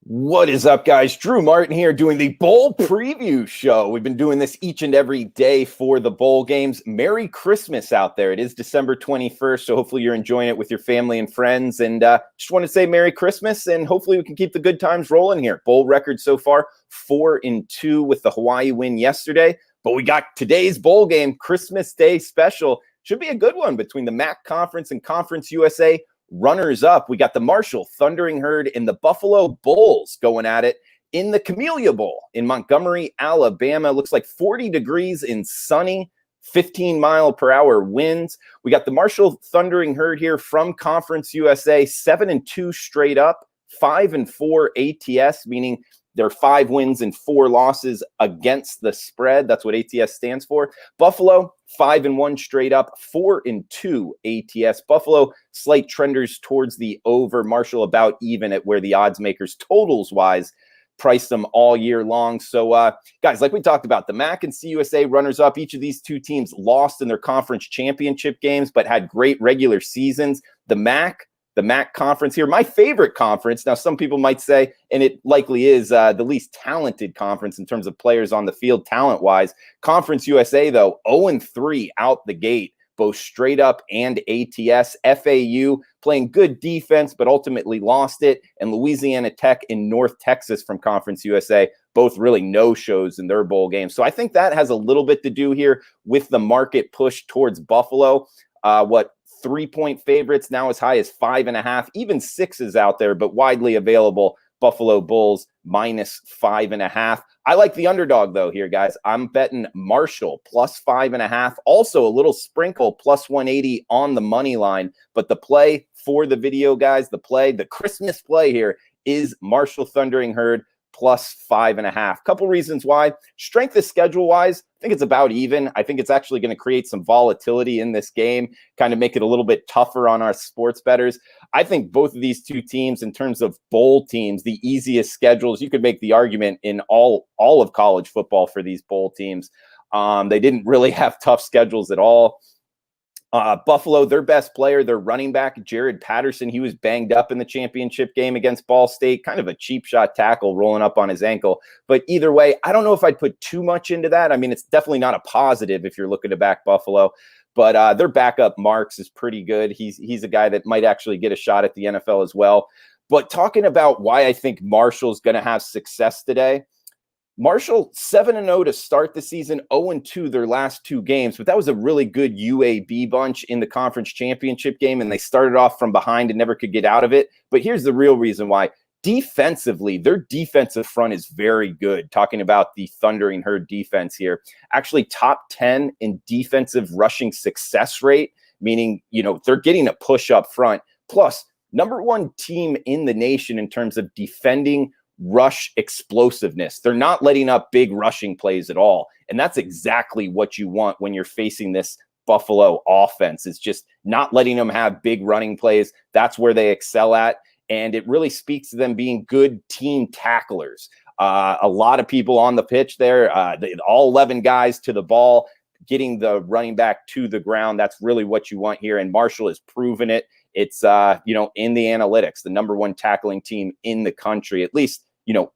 What is up, guys? Drew Martin here doing the bowl preview show. We've been doing this each and every day for the bowl games. Merry Christmas out there. It is December 21st, so hopefully you're enjoying it with your family and friends. And just want to say Merry Christmas, and hopefully we can keep the good times rolling here. Bowl record so far, 4-2 with the Hawaii win yesterday. But we got today's bowl game, Christmas Day special. Should be a good one between the MAC Conference and Conference USA. Runners up, we got the Marshall Thundering Herd and the Buffalo Bulls going at it in the Camellia Bowl in Montgomery, Alabama. Looks like 40 degrees and sunny, 15-mile-per-hour winds. We got the Marshall Thundering Herd here from Conference USA, 7-2 straight up, 5-4 ATS, meaning they're 5 wins and 4 losses against the spread. That's what ATS stands for. Buffalo, 5-1 straight up, 4-2 ATS. Buffalo, slight trenders towards the over. Marshall about even at where the odds makers totals-wise price them all year long. So, guys, like we talked about, the MAC and CUSA runners up. Each of these two teams lost in their conference championship games, but had great regular seasons. The MAC conference here, my favorite conference. Now, some people might say, and it likely is the least talented conference in terms of players on the field talent-wise. Conference USA, though, 0-3 out the gate, both straight up and ATS. FAU playing good defense, but ultimately lost it. And Louisiana Tech and North Texas from Conference USA, both really no-shows in their bowl games. So I think that has a little bit to do here with the market push towards Buffalo. 3-point favorites now as high as 5.5, even 6 is out there, but widely available. Buffalo Bulls -5.5. I like the underdog though here, guys. I'm betting Marshall +5.5. Also a little sprinkle +180 on the money line. But the play for the video, guys, the Christmas play here is Marshall Thundering Herd +5.5. Couple reasons why. Strength of schedule wise, I think it's about even. I think it's actually going to create some volatility in this game, kind of make it a little bit tougher on our sports bettors. I think both of these two teams, in terms of bowl teams, the easiest schedules, you could make the argument in all of college football for these bowl teams. They didn't really have tough schedules at all. Buffalo, their best player, their running back, Jared Patterson, he was banged up in the championship game against Ball State. Kind of a cheap shot tackle rolling up on his ankle. But either way, I don't know if I'd put too much into that. I mean, it's definitely not a positive if you're looking to back Buffalo. But their backup, Marks, is pretty good. He's a guy that might actually get a shot at the NFL as well. But talking about why I think Marshall's going to have success today, Marshall 7-0 to start the season, 0-2 their last 2 games, but that was a really good UAB bunch in the conference championship game, and they started off from behind and never could get out of it. But here's the real reason why. Defensively, their defensive front is very good. Talking about the Thundering Herd defense here, actually top 10 in defensive rushing success rate, meaning, they're getting a push up front. Plus, number 1 team in the nation in terms of defending rush explosiveness. They're not letting up big rushing plays at all. And that's exactly what you want when you're facing this Buffalo offense. It's just not letting them have big running plays. That's where they excel at. And it really speaks to them being good team tacklers. A lot of people on the pitch there, all 11 guys to the ball, getting the running back to the ground. That's really what you want here. And Marshall has proven it. It's, in the analytics, the number 1 tackling team in the country, at least,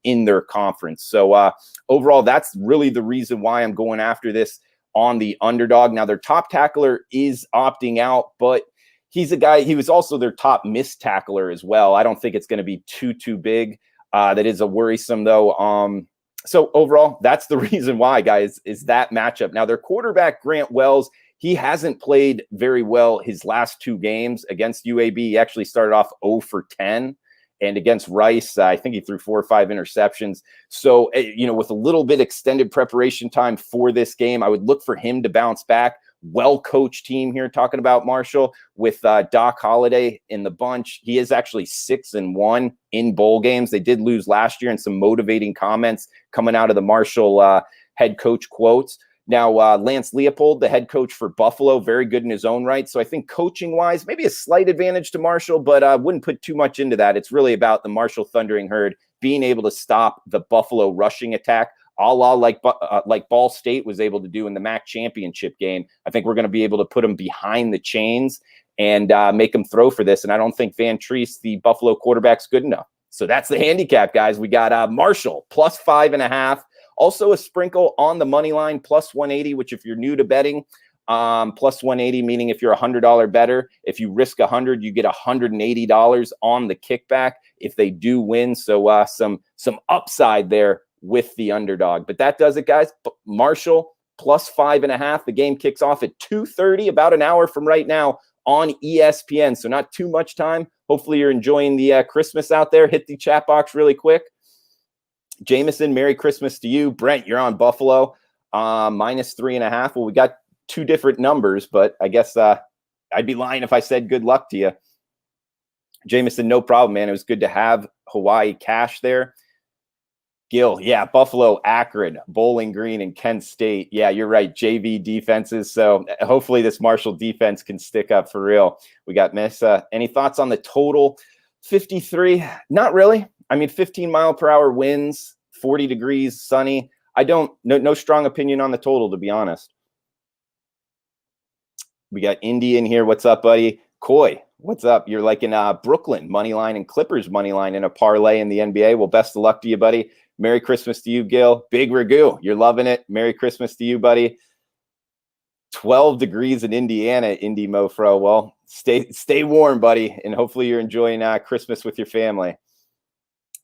in their conference. So overall, that's really the reason why I'm going after this on the underdog. Now, their top tackler is opting out, but he's a guy, he was also their top missed tackler as well. I don't think it's going to be too big. That is a worrisome, though. So overall, that's the reason why, guys, is that matchup. Now, their quarterback, Grant Wells, he hasn't played very well his last 2 games against UAB. He actually started off 0 for 10. And against Rice, I think he threw 4 or 5 interceptions. So, with a little bit extended preparation time for this game, I would look for him to bounce back. Well-coached team here, talking about Marshall, with Doc Holliday in the bunch. He is actually 6-1 in bowl games. They did lose last year, and some motivating comments coming out of the Marshall head coach quotes. Now, Lance Leopold, the head coach for Buffalo, very good in his own right. So I think coaching-wise, maybe a slight advantage to Marshall, but I wouldn't put too much into that. It's really about the Marshall Thundering Herd being able to stop the Buffalo rushing attack, a la like Ball State was able to do in the MAC championship game. I think we're going to be able to put them behind the chains and make them throw for this. And I don't think Van Treese, the Buffalo quarterback's good enough. So that's the handicap, guys. We got Marshall +5.5. Also a sprinkle on the money line +180, which if you're new to betting, +180, meaning if you're a $100 bettor, if you risk 100, you get $180 on the kickback if they do win. So some upside there with the underdog. But that does it, guys. Marshall +5.5. The game kicks off at 2:30, about an hour from right now on ESPN. So not too much time. Hopefully you're enjoying the Christmas out there. Hit the chat box really quick. Jameson, Merry Christmas to you. Brent, you're on Buffalo, -3.5. Well, we got two different numbers, but I guess I'd be lying if I said good luck to you. Jameson, no problem, man. It was good to have Hawaii cash there. Gil, yeah, Buffalo, Akron, Bowling Green, and Kent State. Yeah, you're right, JV defenses. So hopefully this Marshall defense can stick up for real. We got Mesa. Any thoughts on the total? 53? Not really. I mean, 15-mile-per-hour winds, 40 degrees, sunny. No strong opinion on the total, to be honest. We got Indy in here. What's up, buddy? Coy, what's up? You're like in Brooklyn, money line and Clippers money line in a parlay in the NBA. Well, best of luck to you, buddy. Merry Christmas to you, Gil. Big Ragu, you're loving it. Merry Christmas to you, buddy. 12 degrees in Indiana, Indy Mofro. Well, stay warm, buddy, and hopefully you're enjoying Christmas with your family.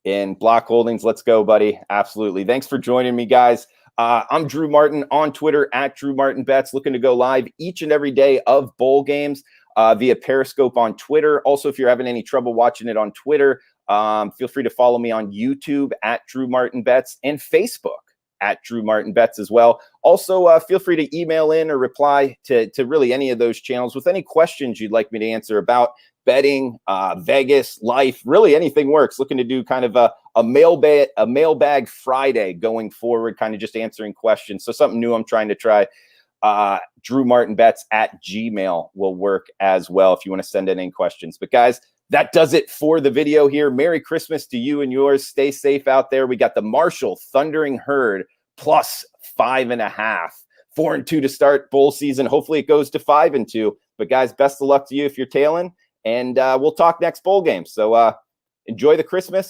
And Block Holdings, let's go, buddy. Absolutely. Thanks for joining me, guys. I'm Drew Martin on Twitter @DrewMartinBets, looking to go live each and every day of bowl games via Periscope on Twitter. Also, if you're having any trouble watching it on Twitter, feel free to follow me on YouTube @DrewMartinBets and Facebook @DrewMartinBets as well. Also, feel free to email in or reply to really any of those channels with any questions you'd like me to answer about betting, Vegas, life, really anything works. Looking to do kind of a mailbag Friday going forward, kind of just answering questions. So something new I'm trying to try. DrewMartinBets@gmail will work as well if you want to send in any questions. But guys, that does it for the video here. Merry Christmas to you and yours. Stay safe out there. We got the Marshall Thundering Herd +5.5. 4-2 to start bowl season. Hopefully it goes to 5-2. But guys, best of luck to you if you're tailing. And we'll talk next bowl game. So enjoy the Christmas.